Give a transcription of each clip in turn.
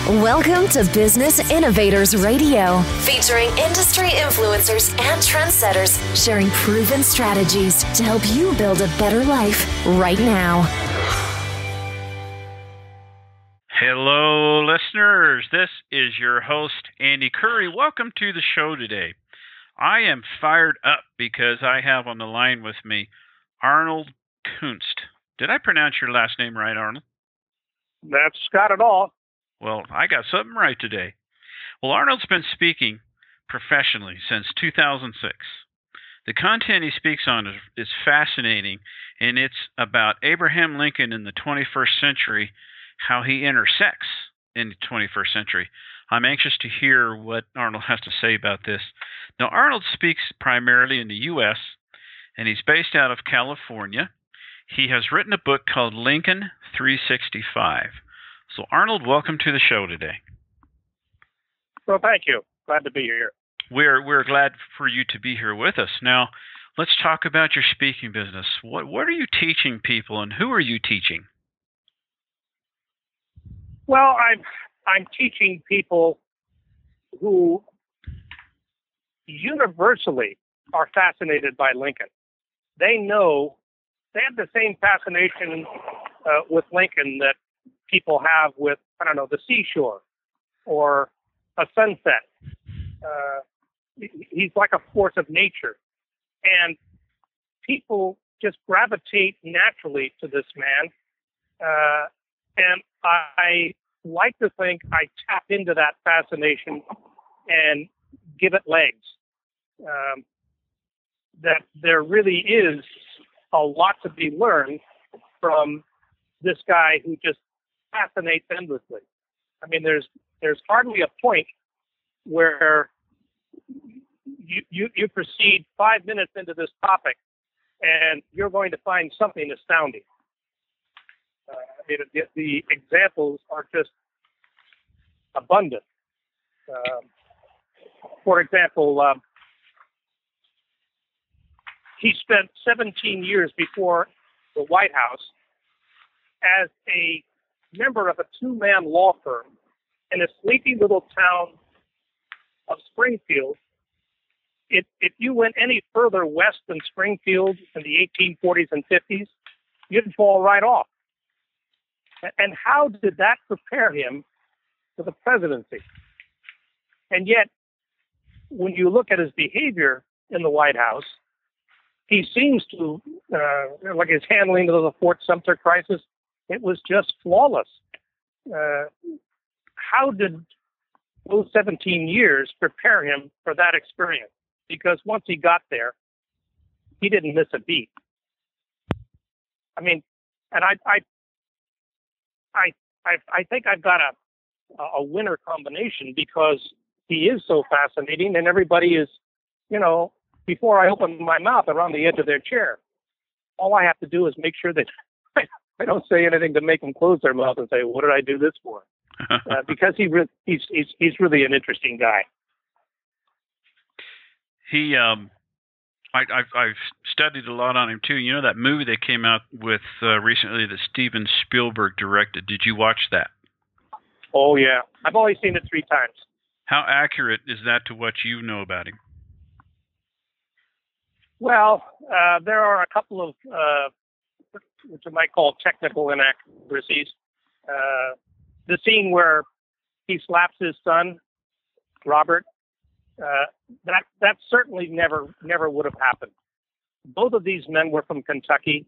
Welcome to Business Innovators Radio, featuring industry influencers and trendsetters sharing proven strategies to help you build a better life right now. Hello, listeners. This is your host, Andy Curry. Welcome to the show today. I am fired up because I have on the line with me Arnold Kunst. Did I pronounce your last name right, Arnold? That's got it all. Well, I got something right today. Well, Arnold's been speaking professionally since 2006. The content he speaks on is fascinating, and it's about Abraham Lincoln in the 21st century, how he intersects in the 21st century. I'm anxious to hear what Arnold has to say about this. Now, Arnold speaks primarily in the U.S., and he's based out of California. He has written a book called Lincoln 365. So, Arnold, welcome to the show today. Well, thank you. Glad to be here. We're glad for you to be here with us. Now, let's talk about your speaking business. What are you teaching people, and who are you teaching? Well, I'm teaching people who universally are fascinated by Lincoln. They know they have the same fascination with Lincoln that people have with, I don't know, the seashore or a sunset. He's like a force of nature. And people just gravitate naturally to this man. And I like to think I tap into that fascination and give it legs. That there really is a lot to be learned from this guy who just fascinates endlessly. I mean, there's hardly a point where you proceed 5 minutes into this topic and you're going to find something astounding. The examples are just abundant. For example, he spent 17 years before the White House as a member of a two-man law firm in a sleepy little town of Springfield. If you went any further west than Springfield in the 1840s and 50s, you'd fall right off. And how did that prepare him for the presidency? And yet, when you look at his behavior in the White House, he seems to, like his handling of the Fort Sumter crisis, it was just flawless. How did those 17 years prepare him for that experience? Because once he got there, he didn't miss a beat. I mean, and I think I've got a winner combination because he is so fascinating, and everybody is, before I open my mouth, they're on the edge of their chair. All I have to do is make sure that I don't say anything to make them close their mouth and say, "What did I do this for?" Because he's really an interesting guy. I've studied a lot on him too. You know that movie that came out with recently that Steven Spielberg directed? Did you watch that? Oh yeah, I've only seen it 3 times. How accurate is that to what you know about him? Well, there are a couple of which I might call technical inaccuracies. The scene where he slaps his son, Robert, that certainly never would have happened. Both of these men were from Kentucky.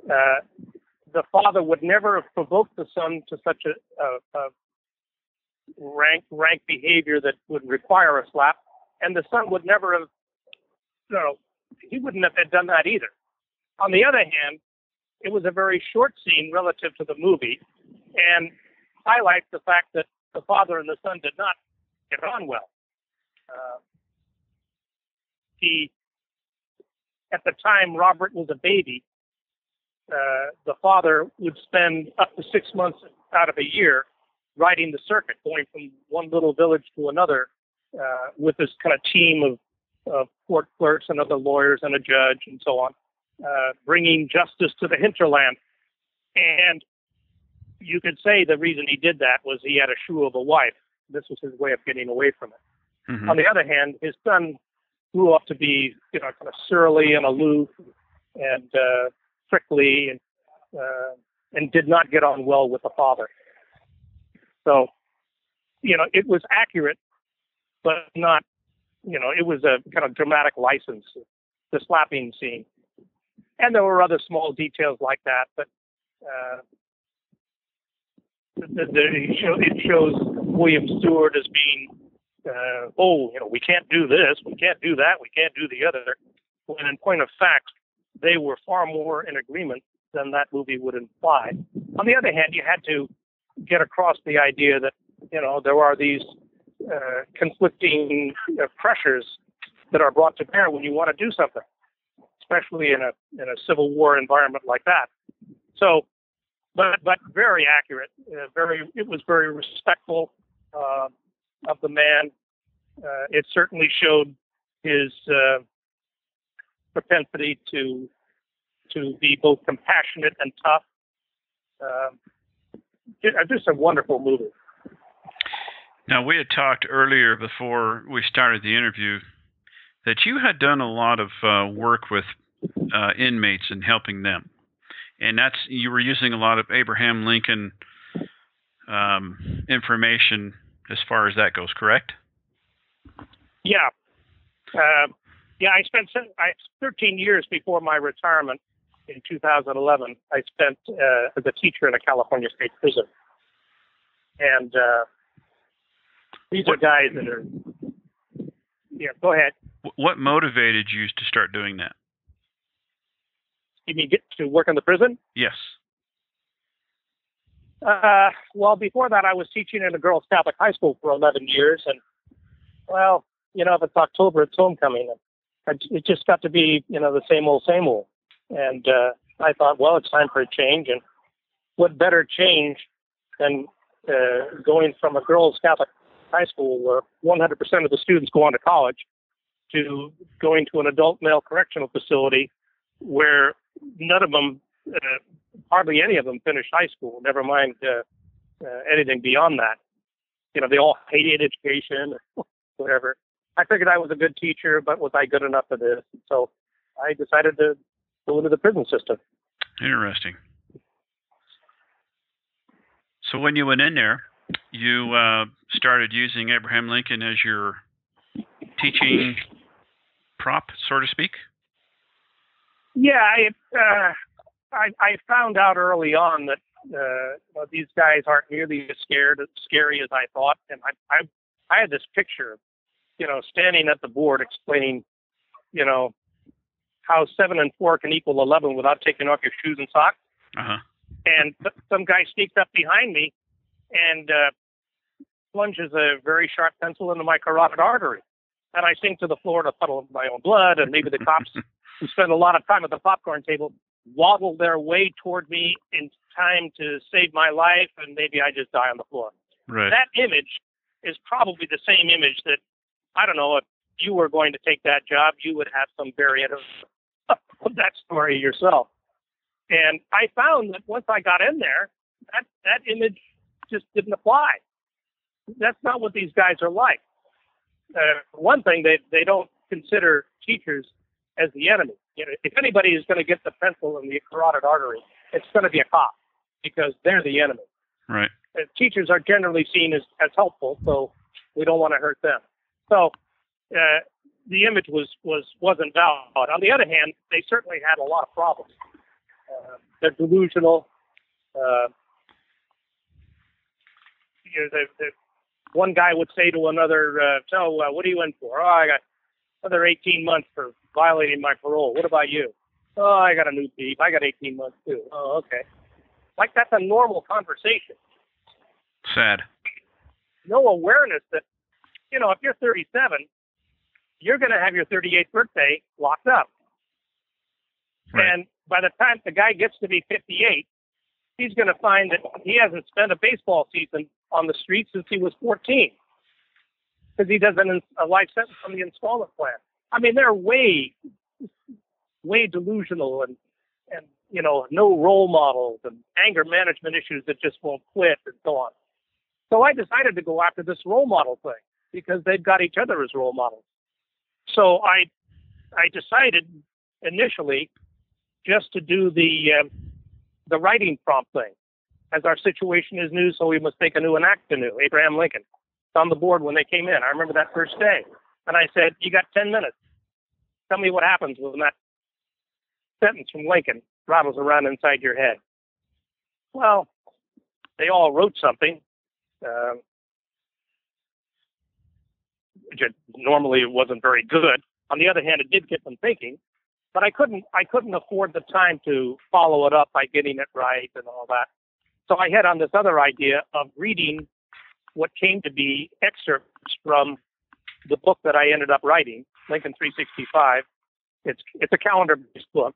The father would never have provoked the son to such a rank behavior that would require a slap, and the son would never have, he wouldn't have done that either. On the other hand, it was a very short scene relative to the movie, and highlights the fact that the father and the son did not get on well. At the time Robert was a baby, the father would spend up to 6 months out of a year riding the circuit, going from one little village to another with this kind of team of court clerks and other lawyers and a judge and so on, bringing justice to the hinterland. And you could say the reason he did that was he had a shrew of a wife. This was his way of getting away from it. Mm-hmm. On the other hand, his son grew up to be, kind of surly and aloof and prickly, and did not get on well with the father. So, it was accurate, but not, it was a kind of dramatic license, the slapping scene. And there were other small details like that, but it shows William Stewart as being, we can't do this, we can't do that, we can't do the other. When in point of fact, they were far more in agreement than that movie would imply. On the other hand, you had to get across the idea that, there are these conflicting pressures that are brought to bear when you want to do something, especially in a Civil War environment like that. So, but very accurate. It was very respectful of the man. It certainly showed his propensity to be both compassionate and tough. Just a wonderful movie. Now, we had talked earlier before we started the interview that you had done a lot of work with inmates and helping them. And you were using a lot of Abraham Lincoln information as far as that goes, correct? Yeah. I spent 13 years before my retirement in 2011. I spent as a teacher in a California state prison. And these are guys that are... Yeah, go ahead. What motivated you to start doing that? You mean get to work in the prison? Yes. Well, before that, I was teaching in a girls' Catholic high school for 11 years. And, well, if it's October, it's homecoming. It just got to be, the same old, same old. And I thought, well, it's time for a change. And what better change than going from a girls' Catholic high school where 100% of the students go on to college to going to an adult male correctional facility where none of them, hardly any of them finished high school, never mind anything beyond that. They all hated education or whatever. I figured I was a good teacher, but was I good enough for this? So I decided to go into the prison system. Interesting. So when you went in there, you started using Abraham Lincoln as your teaching prop, so to speak? Yeah, I found out early on that these guys aren't nearly as scary as I thought, and I had this picture, standing at the board explaining, how 7 and 4 can equal 11 without taking off your shoes and socks. Uh-huh. And some guy sneaks up behind me and plunges a very sharp pencil into my carotid artery. And I sink to the floor in a puddle of my own blood, and maybe the cops who spend a lot of time at the popcorn table waddle their way toward me in time to save my life, and maybe I just die on the floor. Right. That image is probably the same image that, I don't know, if you were going to take that job, you would have some variant of that story yourself. And I found that once I got in there, that image just didn't apply. That's not what these guys are like. One thing, they don't consider teachers as the enemy. If anybody is going to get the pencil in the carotid artery, it's going to be a cop because they're the enemy. Right. Teachers are generally seen as helpful, so we don't want to hurt them. So the image wasn't valid. On the other hand, they certainly had a lot of problems. They're delusional. One guy would say to another, what are you in for? Oh, I got another 18 months for violating my parole. What about you? Oh, I got a new beef. I got 18 months too. Oh, okay. Like that's a normal conversation. Sad. No awareness that, if you're 37, you're going to have your 38th birthday locked up. Right. And by the time the guy gets to be 58, he's going to find that he hasn't spent a baseball season on the street since he was 14 because he does a life sentence on the installment plan. I mean, they're way delusional and no role models and anger management issues that just won't quit and so on. So I decided to go after this role model thing because they've got each other as role models. So I decided initially just to do the writing prompt thing. As our situation is new, so we must think anew and act anew. Abraham Lincoln. It's on the board when they came in. I remember that first day. And I said, you got 10 minutes. Tell me what happens when that sentence from Lincoln rattles around inside your head. Well, they all wrote something. Normally it wasn't very good. On the other hand, it did get them thinking. But I couldn't afford the time to follow it up by getting it right and all that. So I had on this other idea of reading what came to be excerpts from the book that I ended up writing, Lincoln 365. It's a calendar-based book.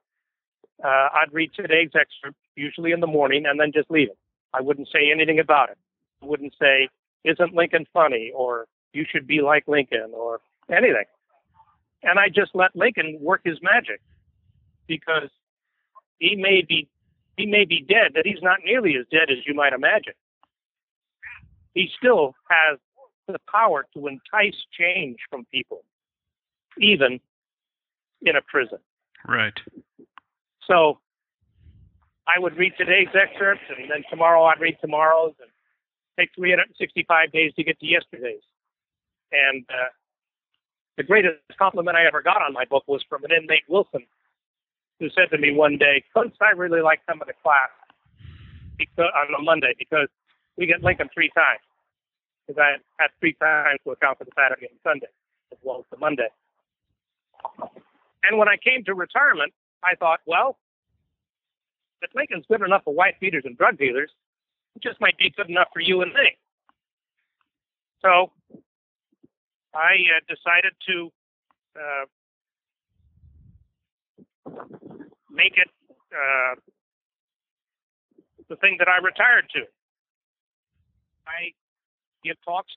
I'd read today's excerpt, usually in the morning, and then just leave it. I wouldn't say anything about it. I wouldn't say, isn't Lincoln funny, or you should be like Lincoln, or anything. And I just let Lincoln work his magic, because he may be dead, but he's not nearly as dead as you might imagine. He still has the power to entice change from people, even in a prison. Right. So I would read today's excerpts, and then tomorrow I'd read tomorrow's, and take 365 days to get to yesterday's. And the greatest compliment I ever got on my book was from an inmate, Wilson, who said to me one day, Kunst, I really like coming to class on a Monday because we get Lincoln 3 times. Because I had 3 times to account for the Saturday and Sunday, as well as the Monday. And when I came to retirement, I thought, well, if Lincoln's good enough for wife beaters and drug dealers, it just might be good enough for you and me. So I decided to make it the thing that I retired to. I give talks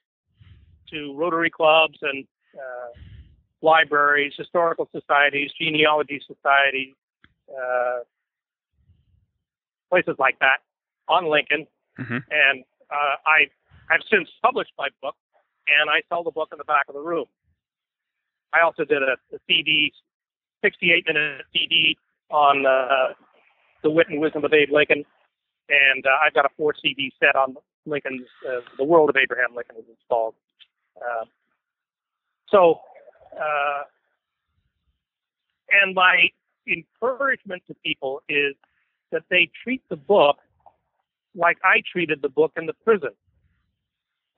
to Rotary clubs and libraries, historical societies, genealogy societies, places like that on Lincoln. Mm-hmm. And I've since published my book, and I sell the book in the back of the room. I also did a CD, 68-minute CD on the wit and wisdom of Abe Lincoln, and I've got a 4 CD set on Lincoln's The World of Abraham Lincoln was installed. And my encouragement to people is that they treat the book like I treated the book in the prison,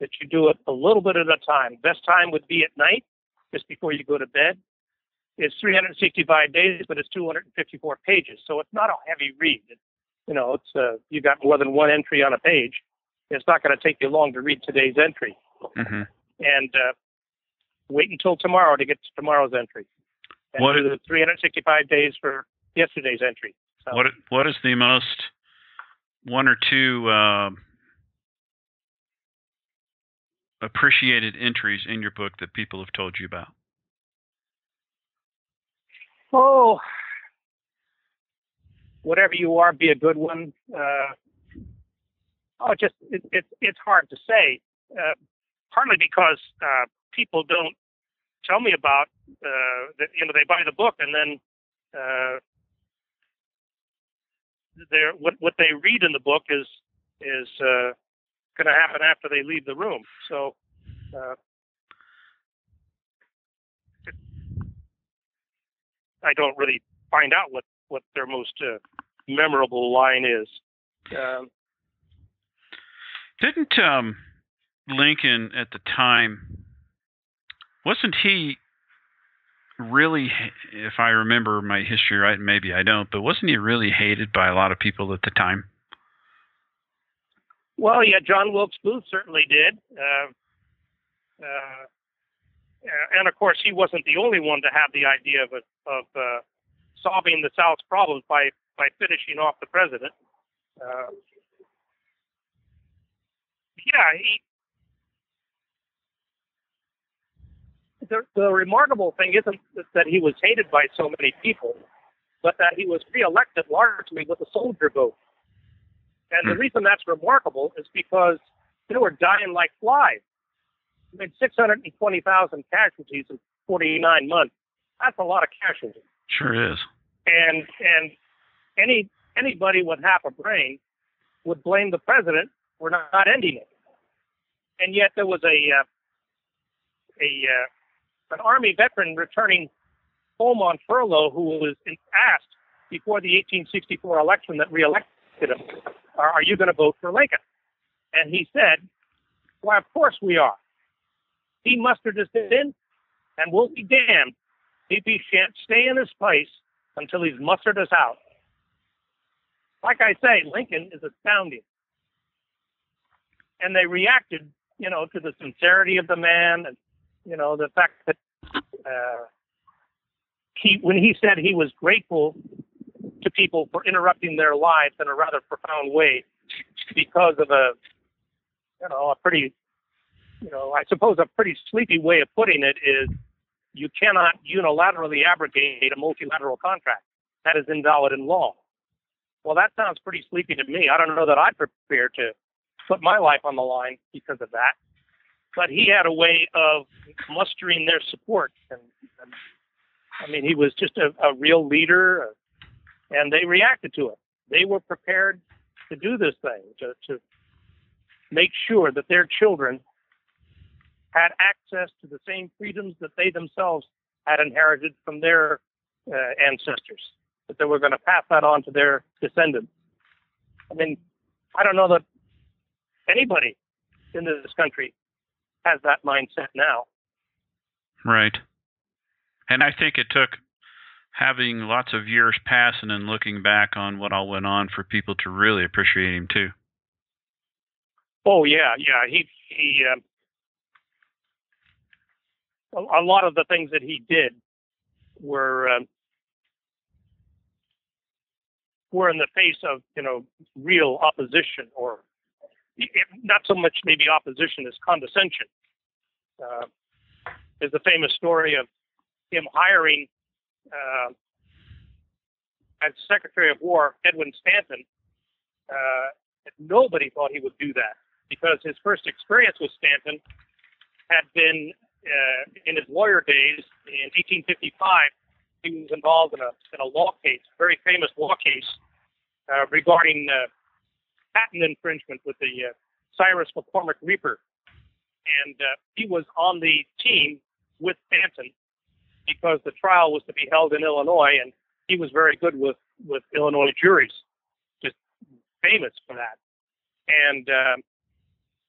that you do it a little bit at a time. Best time would be at night, just before you go to bed. It's 365 days, but it's 254 pages, so it's not a heavy read. You got more than one entry on a page. It's not going to take you long to read today's entry. Mm-hmm. And wait until tomorrow to get to tomorrow's entry. And do the 365 days for yesterday's entry. So, what is the most one or two appreciated entries in your book that people have told you about? Oh, whatever you are, be a good one. It's hard to say. Partly because people don't tell me about that. They buy the book and then what they read in the book is going to happen after they leave the room. So I don't really find out what their most memorable line is. Didn't Lincoln at the time, wasn't he really, if I remember my history right, maybe I don't, but wasn't he really hated by a lot of people at the time? Well, yeah, John Wilkes Booth certainly did. And of course, he wasn't the only one to have the idea of solving the South's problems by finishing off the president. The remarkable thing isn't that he was hated by so many people. but that he was reelected largely with a soldier vote. And the reason that's remarkable is because they were dying like flies. I mean, 620,000 casualties in 49 months. That's a lot of casualties. Sure is. And anybody with half a brain would blame the president for not ending it. And yet there was an Army veteran returning home on furlough who was asked before the 1864 election that reelected him, are you going to vote for Lincoln? And he said, well, of course we are. He mustered us in, and we'll be damned if he shan't stay in his place until he's mustered us out. Like I say, Lincoln is astounding. And they reacted, to the sincerity of the man, and, the fact that when he said he was grateful to people for interrupting their lives in a rather profound way because of a pretty, I suppose a pretty sleepy way of putting it is you cannot unilaterally abrogate a multilateral contract. That is invalid in law. Well, that sounds pretty sleepy to me. I don't know that I'd prepare to put my life on the line because of that. But he had a way of mustering their support. And I mean, he was just a real leader, and they reacted to it. They were prepared to do this thing, to make sure that their children had access to the same freedoms that they themselves had inherited from their ancestors, that they were going to pass that on to their descendants. I mean, I don't know that anybody in this country has that mindset now. Right. And I think it took having lots of years pass and then looking back on what all went on for people to really appreciate him too. Oh yeah. He a lot of the things that he did were in the face of real opposition, or not so much maybe opposition as condescension. There's a famous story of him hiring as Secretary of War Edwin Stanton. Nobody thought he would do that because his first experience with Stanton had been in his lawyer days in 1855. He was involved in a law case, a very famous law case regarding patent infringement with the Cyrus McCormick Reaper. And he was on the team with Stanton because the trial was to be held in Illinois, and he was very good with Illinois juries, just famous for that. And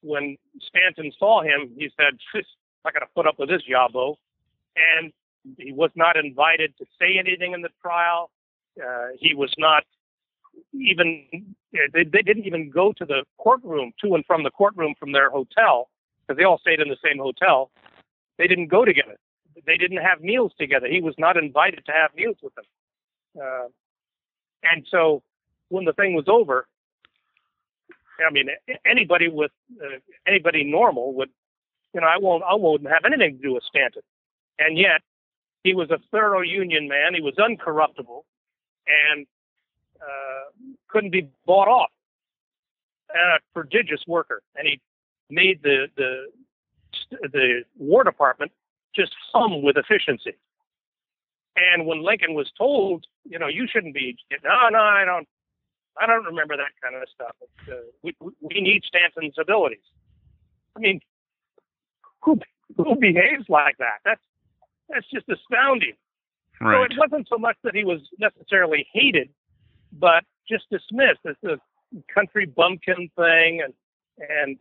when Stanton saw him, he said, I got to put up with this yabo. And he was not invited to say anything in the trial. He was not even, they didn't even go to the courtroom, to and from the courtroom from their hotel, because they all stayed in the same hotel. They didn't go together. They didn't have meals together. He was not invited to have meals with them. And so when the thing was over, I mean, anybody normal would, I won't have anything to do with Stanton. And yet, he was a thorough Union man. He was uncorruptible, and couldn't be bought off. A prodigious worker, and he made the War Department just hum with efficiency. And when Lincoln was told, you shouldn't be, no, I don't remember that kind of stuff. We need Stanton's abilities. I mean, who behaves like that? That's just astounding. Right. So it wasn't so much that he was necessarily hated, but just dismissed as a country bumpkin thing, and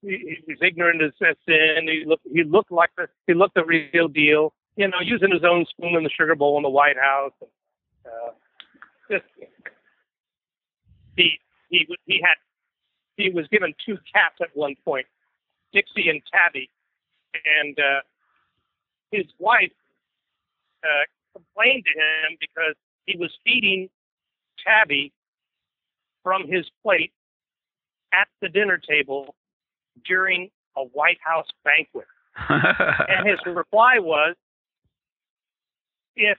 he was ignorant as sin. He looked the real deal. Using his own spoon in the sugar bowl in the White House. He was given two cats at one point, Dixie and Tabby, and his wife complained to him because he was feeding Tabby from his plate at the dinner table during a White House banquet. And his reply was, if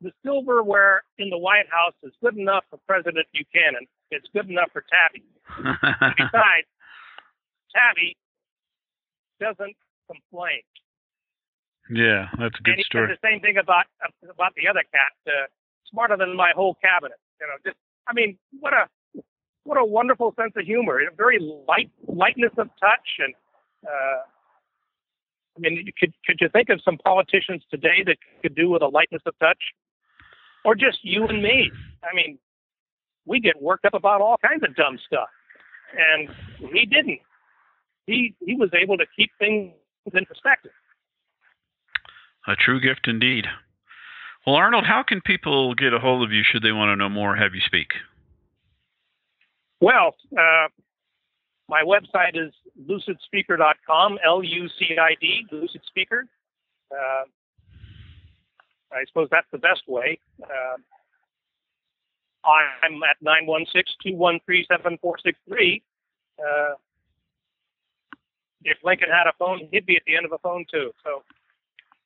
the silverware in the White House is good enough for President Buchanan. It's good enough for Tabby. Besides, Tabby doesn't complain. Yeah, that's a good story. And the same thing about the other cat, smarter than my whole cabinet. What a wonderful sense of humor. A very lightness of touch, and could you think of some politicians today that could do with a lightness of touch, or just you and me? We get worked up about all kinds of dumb stuff, and he didn't. He was able to keep things in perspective. A true gift indeed. Well, Arnold, how can people get a hold of you should they want to know more or have you speak? Well, my website is lucidspeaker.com, LUCID, Lucid Speaker. I suppose that's the best way. I'm at 916-213-7463. If Lincoln had a phone, he'd be at the end of a phone too. So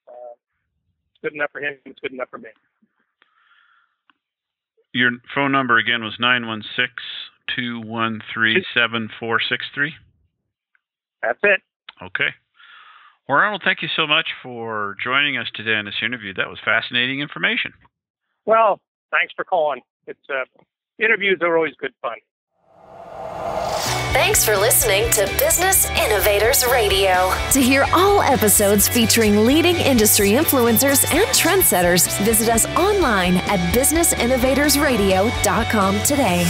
it's good enough for him. It's good enough for me. Your phone number again was 916-213-7463? That's it. Okay. Well, Arnold, thank you so much for joining us today on this interview. That was fascinating information. Well, thanks for calling. Interviews are always good fun. Thanks for listening to Business Innovators Radio. To hear all episodes featuring leading industry influencers and trendsetters, visit us online at businessinnovatorsradio.com today.